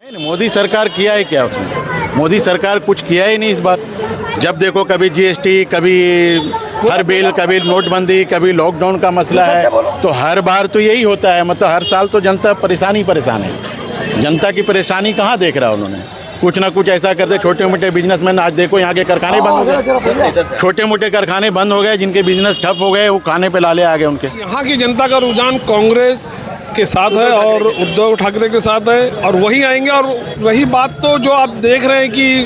मोदी सरकार किया है क्या उसने? मोदी सरकार कुछ किया ही नहीं इस बार। जब देखो कभी जीएसटी, कभी हर बिल, कभी नोटबंदी, कभी लॉकडाउन का मसला है, तो हर बार तो यही होता है। मतलब हर साल तो जनता परेशान है। जनता की परेशानी कहाँ देख रहा है उन्होंने? कुछ ना कुछ ऐसा करते। छोटे मोटे बिजनेसमैन, आज देखो यहाँ के कारखाने बंद हो गए, छोटे मोटे कारखाने बंद हो गए, जिनके बिजनेस ठप हो गए वो खाने पे लाले आ गए उनके। यहाँ की जनता का रुझान कांग्रेस के साथ है और उद्धव ठाकरे के साथ है और वही आएंगे। और रही बात तो जो आप देख रहे हैं कि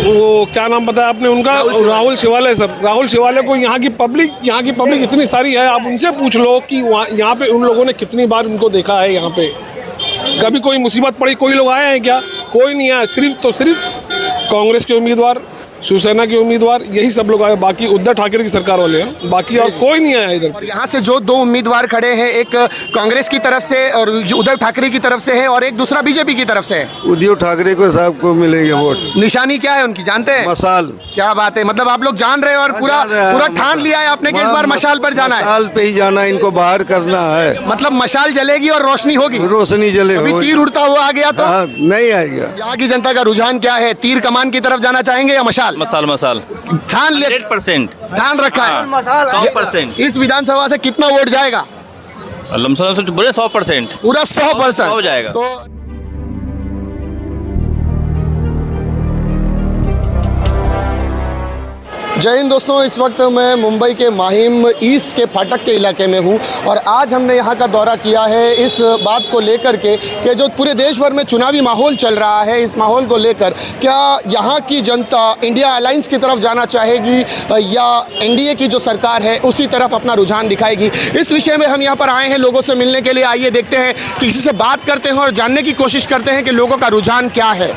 वो क्या नाम बताया आपने उनका, राहुल शिवाले सर, राहुल शिवाले को यहाँ की पब्लिक इतनी सारी है, आप उनसे पूछ लो कि यहाँ पे उन लोगों ने कितनी बार उनको देखा है। यहाँ पे कभी कोई मुसीबत पड़ी, कोई लोग आए हैं क्या? कोई नहीं आया। सिर्फ कांग्रेस के उम्मीदवार, शिवसेना के उम्मीदवार, यही सब लोग आए। बाकी उद्धव ठाकरे की सरकार वाले हैं, बाकी और कोई नहीं आया इधर। और यहाँ से जो दो उम्मीदवार खड़े हैं, एक कांग्रेस की तरफ से और उद्धव ठाकरे की तरफ से है, और एक दूसरा बीजेपी की तरफ से है। उद्धव ठाकरे को साहब को मिलेंगे वोट। निशानी क्या है उनकी जानते हैं? मशाल। क्या बात है, मतलब आप लोग जान रहे हो और पूरा ठान लिया है आपने कि इस बार मशाल पर जाना है? मशाल पे ही जाना है, इनको बाहर करना है। मतलब मशाल जलेगी और रोशनी होगी? रोशनी जले। अभी तीर उड़ता हुआ आ गया तो नहीं आएगा। यहाँ की जनता का रुझान क्या है? तीर कमान की तरफ जाना चाहेंगे या मशाल? मशाल ठान ले, 100% ठान रखा है। 100%। इस विधानसभा से कितना वोट जाएगा? लमसम से बोले 100%, पूरा 100% हो जाएगा। तो जय हिंद दोस्तों, इस वक्त मैं मुंबई के माहिम ईस्ट के फाटक के इलाके में हूं और आज हमने यहां का दौरा किया है इस बात को लेकर के कि जो पूरे देश भर में चुनावी माहौल चल रहा है, इस माहौल को लेकर क्या यहां की जनता इंडिया अलायंस की तरफ जाना चाहेगी या एनडीए की जो सरकार है उसी तरफ अपना रुझान दिखाएगी। इस विषय में हम यहाँ पर आए हैं लोगों से मिलने के लिए। आइए देखते हैं, किसी से बात करते हैं और जानने की कोशिश करते हैं कि लोगों का रुझान क्या है।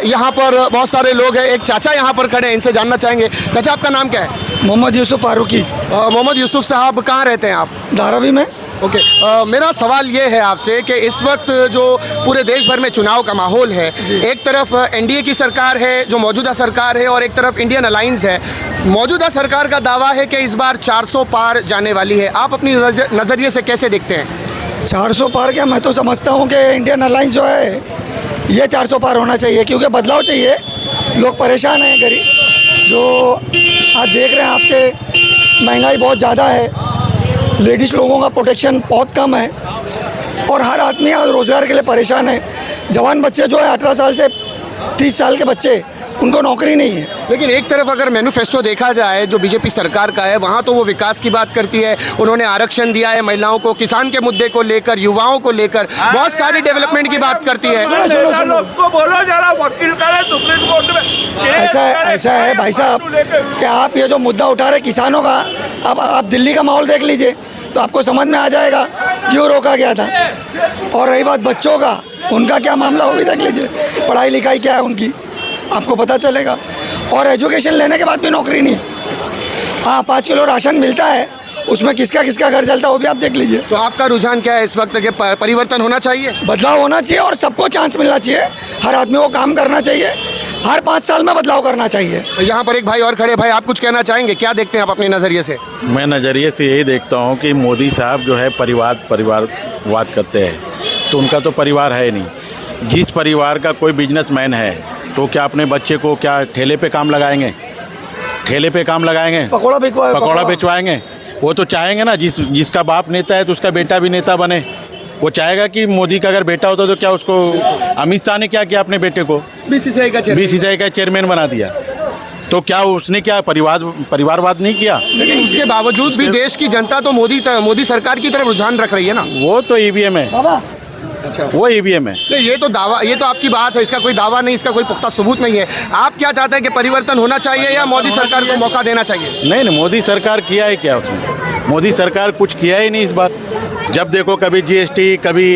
यहाँ पर बहुत सारे लोग हैं, एक चाचा यहाँ पर खड़े हैं, इनसे जानना चाहेंगे। चाचा, आपका नाम क्या है? मोहम्मद यूसुफ फारूकी। मोहम्मद यूसुफ साहब, कहाँ रहते हैं आप? धारावी में। ओके। मेरा सवाल ये है आपसे कि इस वक्त जो पूरे देश भर में चुनाव का माहौल है, एक तरफ एनडीए की सरकार है जो मौजूदा सरकार है और एक तरफ इंडियन अलायंस है। मौजूदा सरकार का दावा है कि इस बार 400 पार जाने वाली है। आप अपनी नज़रिए से कैसे देखते हैं? 400 पार क्या, मैं तो समझता हूँ कि इंडियन अलायंस जो है ये 400 पार होना चाहिए, क्योंकि बदलाव चाहिए। लोग परेशान हैं, गरीब जो आज देख रहे हैं आपके, महंगाई बहुत ज़्यादा है, लेडीज़ लोगों का प्रोटेक्शन बहुत कम है और हर आदमी आज रोज़गार के लिए परेशान है। जवान बच्चे जो है 18 साल से 30 साल के बच्चे, उनको नौकरी नहीं है। लेकिन एक तरफ अगर मैनिफेस्टो देखा जाए जो बीजेपी सरकार का है, वहाँ तो वो विकास की बात करती है। उन्होंने आरक्षण दिया है महिलाओं को, किसान के मुद्दे को लेकर, युवाओं को लेकर बहुत सारी डेवलपमेंट की बात करती है। ऐसा है भाई साहब कि आप ये जो मुद्दा उठा रहे किसानों का, अब आप दिल्ली का माहौल देख लीजिए तो आपको समझ में आ जाएगा क्यों रोका गया था। और रही बात बच्चों का, उनका क्या मामला वो भी देख लीजिए, पढ़ाई लिखाई क्या है उनकी, आपको पता चलेगा। और एजुकेशन लेने के बाद भी नौकरी नहीं। हाँ, 5 किलो राशन मिलता है, उसमें किसका घर चलता है वो भी आप देख लीजिए। तो आपका रुझान क्या है इस वक्त के? परिवर्तन होना चाहिए, बदलाव होना चाहिए और सबको चांस मिलना चाहिए। हर आदमी को काम करना चाहिए, हर 5 साल में बदलाव करना चाहिए। तो यहाँ पर एक भाई और खड़े। भाई, आप कुछ कहना चाहेंगे? क्या देखते हैं आप अपने नज़रिए से? मैं नज़रिए से यही देखता हूँ कि मोदी साहब जो है परिवारवाद करते हैं, तो उनका तो परिवार है नहीं। जिस परिवार का कोई बिजनेसमैन है तो क्या अपने बच्चे को क्या ठेले पे काम लगाएंगे? पकौड़ा बेचवाएंगे? वो तो चाहेंगे ना, जिसका बाप नेता है तो उसका बेटा भी नेता बने। वो चाहेगा कि मोदी का अगर बेटा होता तो क्या उसको, अमित शाह ने क्या किया अपने बेटे को? बीसीसीआई का चेयरमैन बना दिया। तो क्या उसने क्या परिवारवाद नहीं किया? लेकिन उसके बावजूद भी देश की जनता तो मोदी सरकार की तरफ रुझान रख रही है ना। वो तो ईवीएम है। अच्छा, वो ईवीएम है। ये तो आपकी बात है, इसका कोई दावा नहीं, इसका कोई पुख्ता सबूत नहीं है। आप क्या चाहते हैं कि परिवर्तन होना चाहिए या मोदी सरकार को मौका देना चाहिए? नहीं, मोदी सरकार किया है क्या उसने? मोदी सरकार कुछ किया ही नहीं इस बार। जब देखो कभी जीएसटी, कभी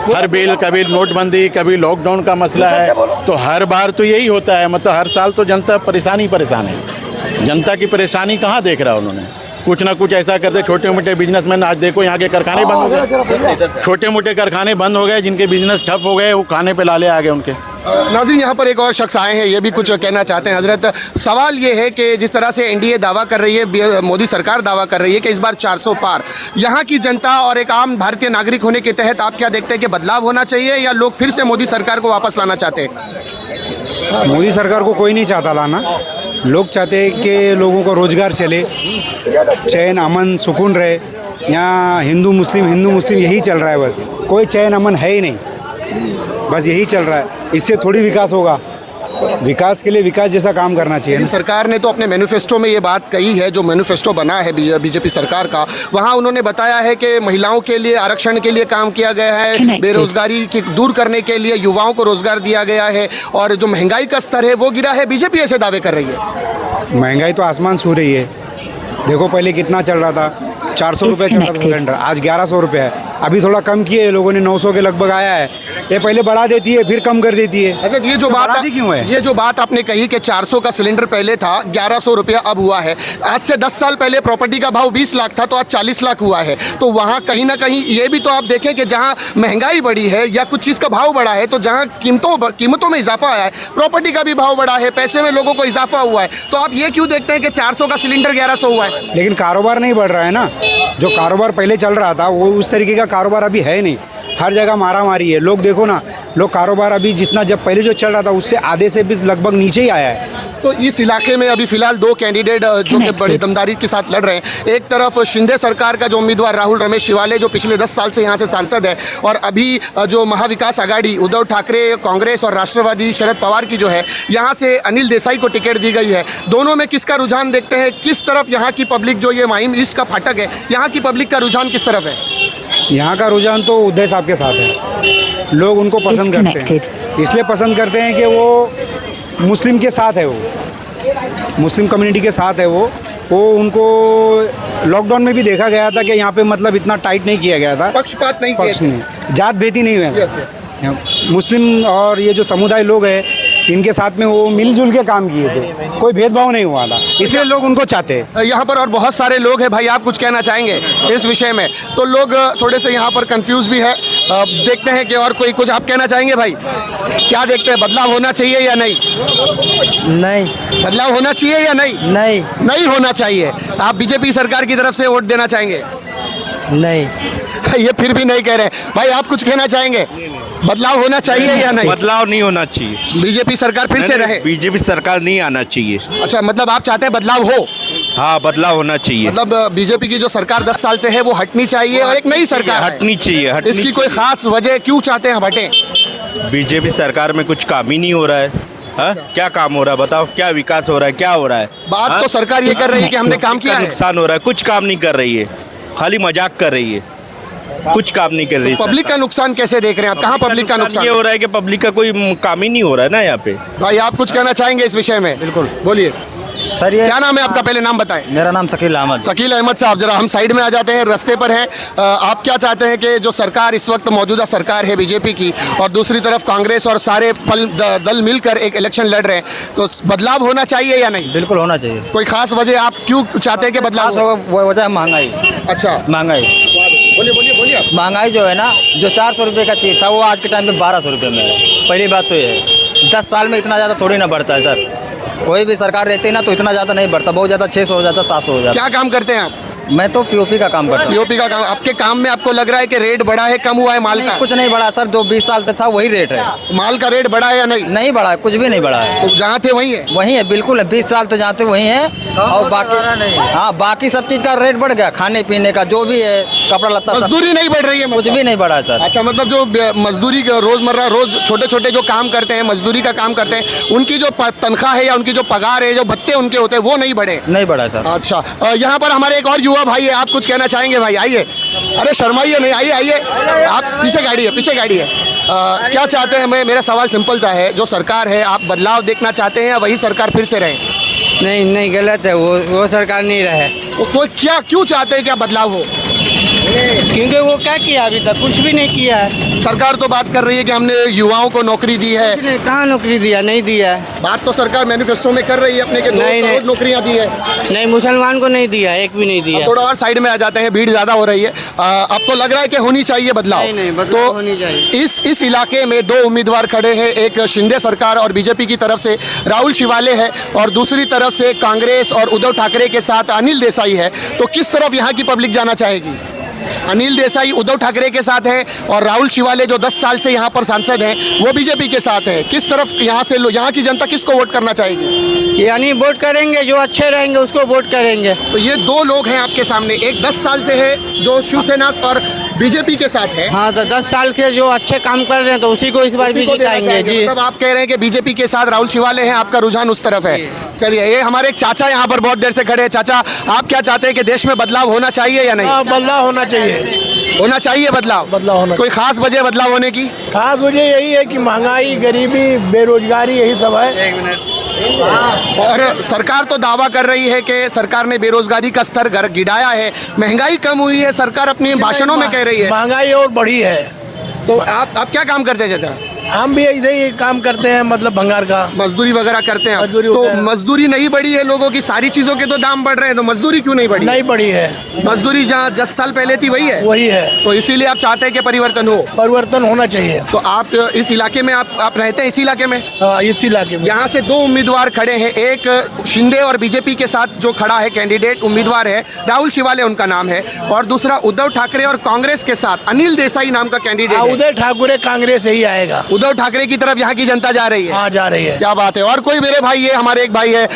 हर बिल, कभी नोटबंदी, कभी लॉकडाउन का मसला है, तो हर बार तो यही होता है। मतलब हर साल तो जनता परेशान है। जनता की परेशानी कहाँ देख रहा है उन्होंने? कुछ ना कुछ ऐसा करते। छोटे मोटे बिजनेसमैन, आज देखो यहाँ के कारखाने बंद हो गए, छोटे मोटे कारखाने बंद हो गए, जिनके बिजनेस ठप हो गए वो खाने पे लाले आ गए उनके। नाज़रीन, यहाँ पर एक और शख्स आए हैं, ये भी कुछ कहना चाहते हैं। हजरत, सवाल ये है कि जिस तरह से एनडीए दावा कर रही है, मोदी सरकार दावा कर रही है कि इस बार 400 पार, यहाँ की जनता और एक आम भारतीय नागरिक होने के तहत आप क्या देखते हैं कि बदलाव होना चाहिए या लोग फिर से मोदी सरकार को वापस लाना चाहते हैं? मोदी सरकार को कोई नहीं चाहता लाना। लोग चाहते हैं कि लोगों को रोज़गार चले, चैन अमन सुकून रहे। यहाँ हिंदू मुस्लिम यही चल रहा है, बस कोई चैन अमन है ही नहीं, बस यही चल रहा है। इससे थोड़ी विकास होगा। विकास के लिए विकास जैसा काम करना चाहिए। लेकिन सरकार ने तो अपने मैनिफेस्टो में ये बात कही है, जो मैनिफेस्टो बना है बीजेपी सरकार का, वहाँ उन्होंने बताया है कि महिलाओं के लिए आरक्षण के लिए काम किया गया है, बेरोजगारी की दूर करने के लिए युवाओं को रोजगार दिया गया है, और जो महंगाई का स्तर है वो गिरा है। बीजेपी ऐसे दावे कर रही है। महंगाई तो आसमान छू रही है। देखो पहले कितना चल रहा था, 400 रुपये चल रहा था सिलेंडर, आज 1100 रुपये है। अभी थोड़ा कम किए लोगों ने, 900 के लगभग आया है। ये पहले बढ़ा देती है फिर कम कर देती है। अच्छा, ये जो तो बात बढ़ाती क्यों है? ये जो बात आपने कही कि 400 का सिलेंडर पहले था, 1100 रुपया अब हुआ है। आज से 10 साल पहले प्रॉपर्टी का भाव 20 लाख था, तो आज 40 लाख हुआ है। तो वहाँ कहीं ना कहीं ये भी तो आप देखें कि जहाँ महंगाई बढ़ी है या कुछ चीज़ का भाव बढ़ा है, तो जहाँ कीमतों में इजाफा आया है, प्रॉपर्टी का भी भाव बढ़ा है, पैसे में लोगों को इजाफा हुआ है, तो आप ये क्यों देखते हैं कि 400 का सिलेंडर 1100 हुआ है? लेकिन कारोबार नहीं बढ़ रहा है ना। जो कारोबार पहले चल रहा था वो उस तरीके का कारोबार अभी है नहीं। हर जगह मारा मारी है। लोग देखो ना, लोग कारोबार अभी जितना जब पहले जो चल रहा था उससे आधे से भी लगभग नीचे ही आया है। तो इस इलाके में अभी फिलहाल 2 कैंडिडेट जो कि बड़ी दमदारी के साथ लड़ रहे हैं। एक तरफ शिंदे सरकार का जो उम्मीदवार राहुल रमेश शिवाले, जो पिछले 10 साल से यहाँ से सांसद है, और अभी जो महाविकास आघाड़ी उद्धव ठाकरे, कांग्रेस और राष्ट्रवादी शरद पवार की जो है, यहाँ से अनिल देसाई को टिकट दी गई है। दोनों में किसका रुझान देखते हैं? किस तरफ यहाँ की पब्लिक, जो ये माहिम ईस्ट का फाटक है, यहाँ की पब्लिक का रुझान किस तरफ है? यहाँ का रुझान तो उदय साहब के साथ है। लोग उनको पसंद करते हैं, इसलिए पसंद करते हैं कि वो मुस्लिम के साथ है, वो मुस्लिम कम्युनिटी के साथ है। वो उनको लॉकडाउन में भी देखा गया था कि यहाँ पे मतलब इतना टाइट नहीं किया गया था, पक्षपात नहीं किया, जात भेदी नहीं हुआ। मुस्लिम और ये जो समुदाय लोग हैं, इनके साथ में वो मिलजुल के काम किए थे, कोई भेदभाव नहीं हुआ था, इसलिए लोग उनको चाहते हैं। यहाँ पर और बहुत सारे लोग हैं। भाई, आप कुछ कहना चाहेंगे इस विषय में? तो लोग थोड़े से यहाँ पर कंफ्यूज भी है। देखते हैं कि और कोई कुछ आप कहना चाहेंगे। भाई, क्या देखते हैं, बदलाव होना चाहिए या नहीं? नहीं। बदलाव होना चाहिए या नहीं? नहीं। नहीं होना चाहिए। आप बीजेपी सरकार की तरफ से वोट देना चाहेंगे? नहीं। ये फिर भी नहीं कह रहे। भाई, आप कुछ कहना चाहेंगे, बदलाव होना चाहिए या नहीं? बदलाव नहीं होना चाहिए। बीजेपी सरकार फिर से रहे? बीजेपी सरकार नहीं आना चाहिए। अच्छा, मतलब आप चाहते हैं बदलाव हो? हाँ, बदलाव होना चाहिए। मतलब बीजेपी की जो सरकार 10 साल से है वो हटनी चाहिए और एक नई सरकार हटनी चाहिए। इसकी कोई खास वजह क्यों चाहते हैं हटे? बीजेपी सरकार में कुछ काम ही नहीं हो रहा है। हाँ, क्या काम हो रहा है बताओ? क्या विकास हो रहा है? क्या हो रहा है? बात तो सरकार ये कर रही है कि हमने काम किया है। नुकसान हो रहा है, कुछ काम नहीं कर रही है, खाली मजाक कर रही है, कुछ काम नहीं कर रही। पब्लिक का नुकसान कैसे देख रहे हैं आप? कहाँ पब्लिक का नुकसान ये हो रहा है कि पब्लिक का कोई काम ही नहीं हो रहा है ना यहाँ पे। भाई, आप कुछ कहना चाहेंगे इस विषय में? बिल्कुल, बोलिए सर। ये क्या नाम है आपका? पहले नाम बताएं। मेरा नाम शकील अहमद। शकील अहमद साहब, जरा हम साइड में आ जाते हैं, रास्ते पर हैं। आप क्या चाहते हैं कि जो सरकार इस वक्त मौजूदा सरकार है बीजेपी की, और दूसरी तरफ कांग्रेस और सारे दल मिलकर एक इलेक्शन लड़ रहे हैं, तो बदलाव होना चाहिए या नहीं? बिल्कुल होना चाहिए। कोई खास वजह आप क्यों चाहते हैं कि बदलाव हो? वो वजह है महंगाई। अच्छा, महंगाई। बोलिए बोलिए बोलिए आप। महंगाई जो है ना, जो 400 रुपये का चीज़ था वो आज के टाइम में 1200 रुपये में है। पहली बात तो ये है, 10 साल में इतना ज़्यादा थोड़ी ना बढ़ता है सर। कोई भी सरकार रहती है ना तो इतना ज़्यादा नहीं बढ़ता, बहुत ज़्यादा 600 हो जाता, 700 हो जाता। क्या काम करते हैं आप? मैं तो पीओपी का काम करता हूँ। पीओपी का काम। आपके काम में आपको लग रहा है कि रेट बढ़ा है, कम हुआ है माल का? कुछ नहीं बढ़ा सर, जो 20 साल से था वही रेट है। माल का रेट बढ़ा है या नहीं? नहीं बढ़ा है, कुछ भी नहीं बढ़ा है। तो जहाँ थे वही है? वही है, बिल्कुल है। 20 साल से जहाँ थे वही है। और बाकी हाँ, बाकी सब चीज़ का रेट बढ़ गया, खाने पीने का जो भी है, कपड़ा लत्ता, मजदूरी नहीं बढ़ रही है? कुछ भी नहीं बढ़ा है सर। अच्छा, मतलब जो मजदूरी रोजमर्रा रोज छोटे छोटे जो काम करते हैं, मजदूरी का काम करते हैं, उनकी जो तनख्वाह है या उनकी जो पगार है, जो भत्ते उनके होते हैं, वो नहीं बढ़े? नहीं बढ़ा सर। अच्छा, यहाँ पर हमारे एक और युवा भाई है, आप कुछ कहना चाहेंगे? भाई आइए। अरे शर्माइए नहीं, आइए आइए। आप पीछे गाड़ी है, पीछे गाड़ी है। क्या चाहते हैं? मेरा सवाल सिंपल सा है, जो सरकार है, आप बदलाव देखना चाहते हैं या वही सरकार फिर से रहे? नहीं, गलत है, वो सरकार नहीं रहे। तो कोई क्यों चाहते हैं क्या बदलाव हो? क्योंकि वो क्या किया अभी तक, कुछ भी नहीं किया है। सरकार तो बात कर रही है कि हमने युवाओं को नौकरी दी है। कहाँ नौकरी दिया, नहीं दिया है। बात तो सरकार मैनिफेस्टो में कर रही है अपने के 2 करोड़ नौकरियां दी है। नहीं, मुसलमान को नहीं दिया, एक भी नहीं दिया। थोड़ा और साइड में आ जाते हैं, भीड़ ज्यादा हो रही है। आपको लग रहा है कि होनी चाहिए बदलाव? नहीं, बदलाव तो होनी चाहिए। इस इलाके में 2 उम्मीदवार खड़े हैं, एक शिंदे सरकार और बीजेपी की तरफ से राहुल शिवाले है और दूसरी तरफ से कांग्रेस और उद्धव ठाकरे के साथ अनिल देसाई है। तो किस तरफ यहाँ की पब्लिक जाना चाहेगी? अनिल देसाई उद्धव ठाकरे के साथ है और राहुल शिवाले जो 10 साल से यहाँ पर सांसद हैं वो बीजेपी के साथ है। किस तरफ यहाँ की जनता किसको वोट करना चाहेगी? यानी वोट करेंगे जो अच्छे रहेंगे उसको वोट करेंगे। तो ये 2 लोग हैं आपके सामने, एक 10 साल से है जो शिवसेना और बीजेपी के साथ है। हाँ, तो 10 साल से जो अच्छे काम कर रहे हैं तो उसी को इस बार भी जिताएंगे जी। मतलब आप कह रहे हैं कि बीजेपी के साथ राहुल शिवाले हैं, आपका रुझान उस तरफ है। चलिए, ये हमारे एक चाचा यहाँ पर बहुत देर से खड़े हैं। चाचा, आप क्या चाहते हैं कि देश में बदलाव होना चाहिए या नहीं? बदलाव होना चाहिए, होना चाहिए बदलाव होना। कोई खास वजह बदलाव होने की? खास वजह यही है कि महंगाई, गरीबी, बेरोजगारी, यही सब है। और सरकार तो दावा कर रही है कि सरकार ने बेरोजगारी का स्तर गिराया है, महंगाई कम हुई है, सरकार अपने भाषणों में कह रही है। महंगाई और बढ़ी है। तो आप क्या काम करते हैं चाचा? हम भी इधर ही काम करते हैं, मतलब भंगार का मजदूरी वगैरह करते हैं। मजदूरी तो मजदूरी नहीं बढ़ी है, लोगों की सारी चीजों के तो दाम बढ़ रहे हैं, तो मजदूरी क्यों नहीं बढ़ी? नहीं बढ़ी है। मजदूरी जहाँ 10 साल पहले थी वही है। वही है। तो इसीलिए आप चाहते हैं कि परिवर्तन हो? परिवर्तन होना चाहिए। तो आप इस इलाके में आप रहते हैं इस इलाके में? हाँ, इस इलाके में। यहाँ से 2 उम्मीदवार खड़े हैं, एक शिंदे और बीजेपी के साथ जो खड़ा है कैंडिडेट उम्मीदवार है राहुल शिवाले उनका नाम है, और दूसरा उद्धव ठाकरे और कांग्रेस के साथ अनिल देसाई नाम का कैंडिडेट है। उद्धव ठाकरे कांग्रेस ही आएगा। उद्धव ठाकरे की तरफ यहाँ की जनता जा रही है? हाँ, जा रही है। क्या बात है। और कोई मेरे भाई, ये हमारे एक भाई है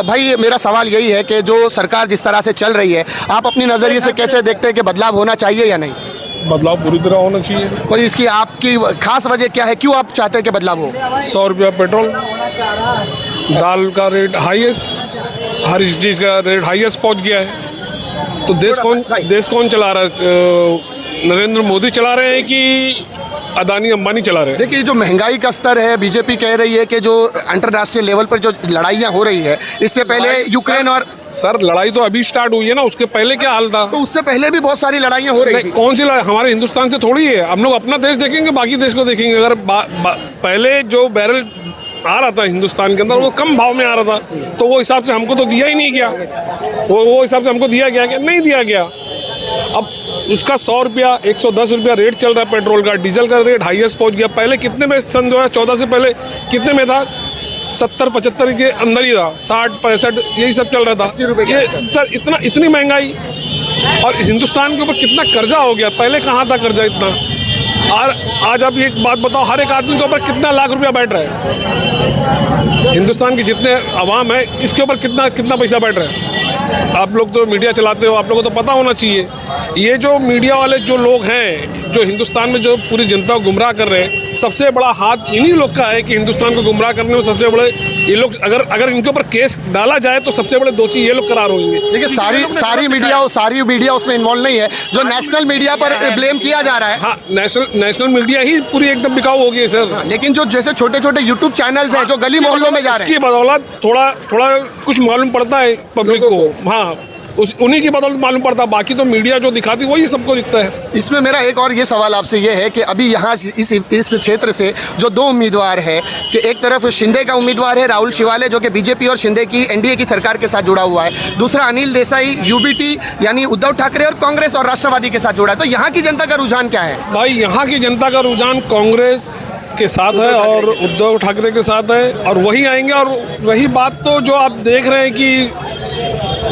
भाई, मेरा सवाल यही है कि जो सरकार जिस तरह से चल रही है, आप अपनी नजरिए से कैसे देखते हैं कि बदलाव होना चाहिए या नहीं? बदलाव पूरी तरह होना चाहिए। और इसकी आपकी खास वजह क्या है, क्यों आप चाहते हैं कि बदलाव हो? 100 रुपया पेट्रोल, दाल का रेट हाईएस्ट, हर चीज़ का रेट हाईएस्ट पहुंच गया है। तो देश कौन चला रहा है? नरेंद्र मोदी चला रहे हैं कि अदानी अंबानी चला रहे हैं? देखिए, जो महंगाई का स्तर है, बीजेपी कह रही है कि जो अंतर्राष्ट्रीय लेवल पर जो लड़ाइयाँ हो रही है, इससे पहले यूक्रेन और सर लड़ाई तो अभी स्टार्ट हुई है ना, उसके पहले क्या हाल था? तो उससे पहले भी बहुत सारी लड़ाइयाँ हो रही थी। कौन सी लड़ाई? हमारे हिंदुस्तान से थोड़ी है। हम लोग अपना देश देखेंगे, बाकी देश को देखेंगे। अगर पहले जो बैरल आ रहा था हिंदुस्तान के अंदर वो कम भाव में आ रहा था, तो वो हिसाब से हमको तो दिया ही नहीं गया। वो हिसाब से हमको दिया गया क्या? नहीं दिया गया। अब उसका 100 रुपया 110 रुपया रेट चल रहा है पेट्रोल का, डीजल का रेट हाईएस्ट पहुंच गया। पहले कितने में, सन 2014 से पहले कितने में था? 70-75 के अंदर ही था, 60-65 यही सब चल रहा था। ये सर इतनी महंगाई, और हिंदुस्तान के ऊपर कितना कर्जा हो गया। पहले कहाँ था कर्जा इतना? और आज आप एक बात बताओ, हर एक आदमी के ऊपर कितना लाख रुपया बैठ रहा है? हिंदुस्तान के जितने अवाम है, इसके ऊपर कितना पैसा बैठ रहा है? आप लोग तो मीडिया चलाते हो, आप लोगों को तो पता होना चाहिए। ये जो मीडिया वाले जो लोग हैं, जो हिंदुस्तान में जो पूरी जनता को गुमराह कर रहे हैं, सबसे बड़ा हाथ इन्हीं लोग का है कि हिंदुस्तान को गुमराह करने में सबसे बड़े ये लोग। अगर इनके ऊपर केस डाला जाए तो सबसे बड़े दोषी ये लोग करार होंगे। देखिए, सारी मीडिया उसमें इन्वॉल्व नहीं है। जो नेशनल मीडिया पर ब्लेम किया जा रहा है, हाँ, नेशनल मीडिया ही पूरी एकदम बिकाऊ हो गई है सर। लेकिन जो जैसे छोटे छोटे यूट्यूब चैनल्स हैं जो गली मोहल्लों में जा रहे हैं, उसकी बदौलत थोड़ा कुछ मालूम पड़ता है पब्लिक को। हाँ, उन्हीं की बदौलत मालूम पड़ता, बाकी तो मीडिया जो दिखाती वही सबको दिखता है। इसमें मेरा एक और ये सवाल आपसे ये है कि अभी यहाँ इस क्षेत्र से जो 2 उम्मीदवार है, कि एक तरफ शिंदे का उम्मीदवार है राहुल शिवाले जो कि बीजेपी और शिंदे की एनडीए की सरकार के साथ जुड़ा हुआ है, दूसरा अनिल देसाई यूबीटी यानी उद्धव ठाकरे और कांग्रेस और राष्ट्रवादी के साथ जुड़ा है। तो यहाँ की जनता का रुझान क्या है? भाई, यहाँ की जनता का रुझान कांग्रेस के साथ है और उद्धव ठाकरे के साथ है, और वही आएंगे। और रही बात तो जो आप देख रहे हैं कि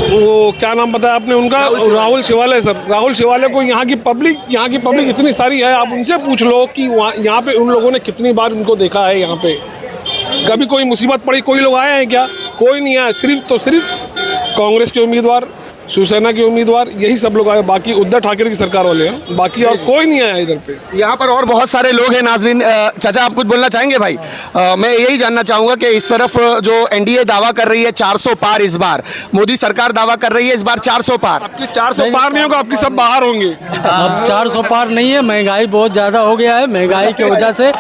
वो क्या नाम बताया आपने उनका, राहुल शिवाले सर। राहुल शिवाले को यहाँ की पब्लिक इतनी सारी है, आप उनसे पूछ लो कि यहाँ पे उन लोगों ने कितनी बार उनको देखा है। यहाँ पे कभी कोई मुसीबत पड़ी, कोई लोग आए हैं क्या? कोई नहीं आया। सिर्फ कांग्रेस के उम्मीदवार, शिवसेना के उम्मीदवार, यही सब लोग आए। बाकी उद्धव ठाकरे की सरकार वाले हैं, बाकी और कोई नहीं आया इधर पे। यहाँ पर और बहुत सारे लोग हैं नाजरीन। चाचा, आप कुछ बोलना चाहेंगे? भाई, मैं यही जानना चाहूँगा कि इस तरफ जो एनडीए दावा कर रही है 400 पार, इस बार मोदी सरकार दावा कर रही है इस बार 400 पार। आपकी 400 पार नहीं होगा, आपकी सब बाहर होंगे। अब 400 पार नहीं है, महंगाई बहुत ज़्यादा हो गया है। महंगाई की वजह से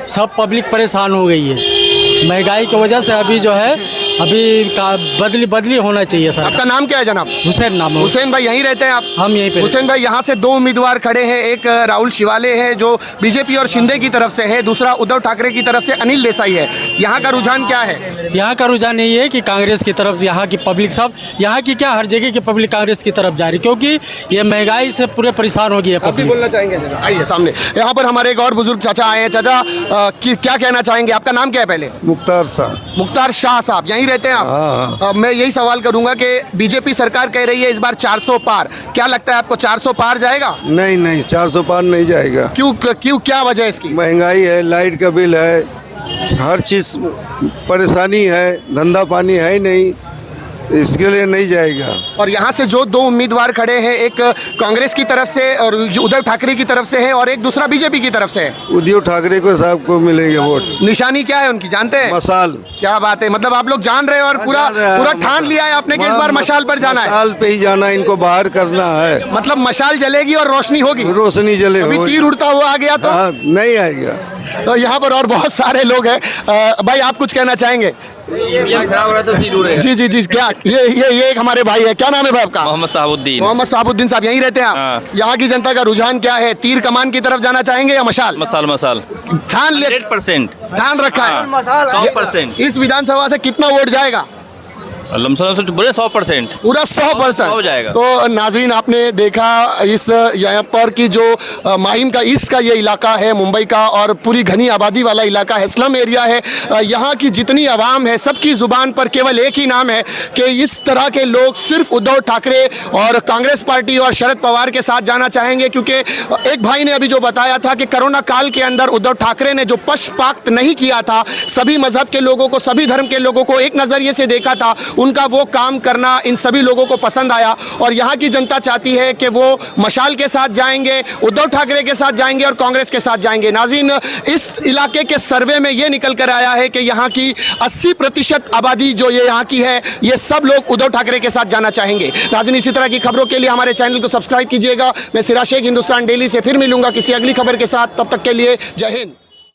सब पब्लिक परेशान हो गई है। महंगाई की वजह से अभी जो है अभी बदली होना चाहिए सर। आपका नाम क्या है जनाब? हुसैन नाम है। हुसैन भाई यहीं रहते हैं आप? हम यहीं पे। हुसैन भाई यहाँ से दो उम्मीदवार खड़े हैं, एक राहुल शिवाले है जो बीजेपी और शिंदे की तरफ से है, दूसरा उद्धव ठाकरे की तरफ से अनिल देसाई है। यहाँ का रुझान क्या है? यहाँ का रुझान यही है कि कांग्रेस की तरफ यहाँ की पब्लिक सब, यहाँ की क्या हर जगह की पब्लिक कांग्रेस की तरफ जा रही, क्योंकि ये महंगाई से पूरे परेशान हो गई है आप भी पब्लिक। बोलना चाहेंगे? आइए सामने। यहाँ पर हमारे एक और बुजुर्ग चाचा आए हैं। चाचा क्या कहना चाहेंगे? आपका नाम क्या है पहले? मुख्तार साहब। मुख्तार शाह साहब, यहीं रहते हैं आप? हाँ। मैं यही सवाल करूंगा कि बीजेपी सरकार कह रही है इस बार 400 पार, क्या लगता है आपको 400 पार जाएगा? नहीं 400 पार नहीं जाएगा। क्यों क्या वजह है इसकी? महंगाई है, लाइट का बिल है, हर चीज़ परेशानी है, धंधा पानी है ही नहीं, इसके लिए नहीं जाएगा। और यहाँ से जो दो उम्मीदवार खड़े हैं, एक कांग्रेस की तरफ से और उद्धव ठाकरे की तरफ से है और एक दूसरा बीजेपी की तरफ से है। उद्धव ठाकरे को साहब को मिलेंगे वोट। निशानी क्या है उनकी जानते हैं? मशाल। क्या बात है, मतलब आप लोग जान रहे हो और पूरा ठान लिया है आपने कि इस बार मशाल पर जाना है? मशाल पे ही जाना, इनको बाहर करना है। मतलब मशाल जलेगी और रोशनी होगी? रोशनी जले। अभी तीर उड़ता हुआ आ गया तो नहीं आएगा। तो यहाँ पर और बहुत सारे लोग हैं। भाई आप कुछ कहना चाहेंगे? जी क्या ये एक हमारे भाई है, क्या नाम है भाई आपका? मोहम्मद साहबुद्दीन। मोहम्मद साहबुद्दीन साहब, यहीं रहते हैं आप? हाँ। यहाँ की जनता का रुझान क्या है? तीर कमान की तरफ जाना चाहेंगे या मशाल? मसाल ठान ले, 100% ठान रखा है। 100%। इस विधानसभा से कितना वोट जाएगा? लमसम से बोले 100%। पूरा 100% हो जाएगा। तो नाजरीन आपने देखा इस यहाँ पर की जो माहिम का ईस्ट का ये इलाका है मुंबई का और पूरी घनी आबादी वाला इलाका है, स्लम एरिया है। यहाँ की जितनी आवाम है सबकी ज़ुबान पर केवल एक ही नाम है कि इस तरह के लोग सिर्फ उद्धव ठाकरे और कांग्रेस पार्टी और शरद पवार के साथ जाना चाहेंगे। क्योंकि एक भाई ने अभी जो बताया था कि कोरोना काल के अंदर उद्धव ठाकरे ने जो पक्षपात नहीं किया था, सभी मजहब के लोगों को, सभी धर्म के लोगों को एक नज़रिए से देखा था, उनका वो काम करना इन सभी लोगों को पसंद आया। और यहाँ की जनता चाहती है कि वो मशाल के साथ जाएंगे, उद्धव ठाकरे के साथ जाएंगे और कांग्रेस के साथ जाएंगे। नाज़रीन, इस इलाके के सर्वे में ये निकल कर आया है कि यहाँ की 80% आबादी जो ये यहाँ की है, ये सब लोग उद्धव ठाकरे के साथ जाना चाहेंगे। नाज़रीन, इसी तरह की खबरों के लिए हमारे चैनल को सब्सक्राइब कीजिएगा। मैं सिराज शेख, हिंदुस्तान डेली से फिर मिलूंगा किसी अगली खबर के साथ। तब तक के लिए जय हिंद।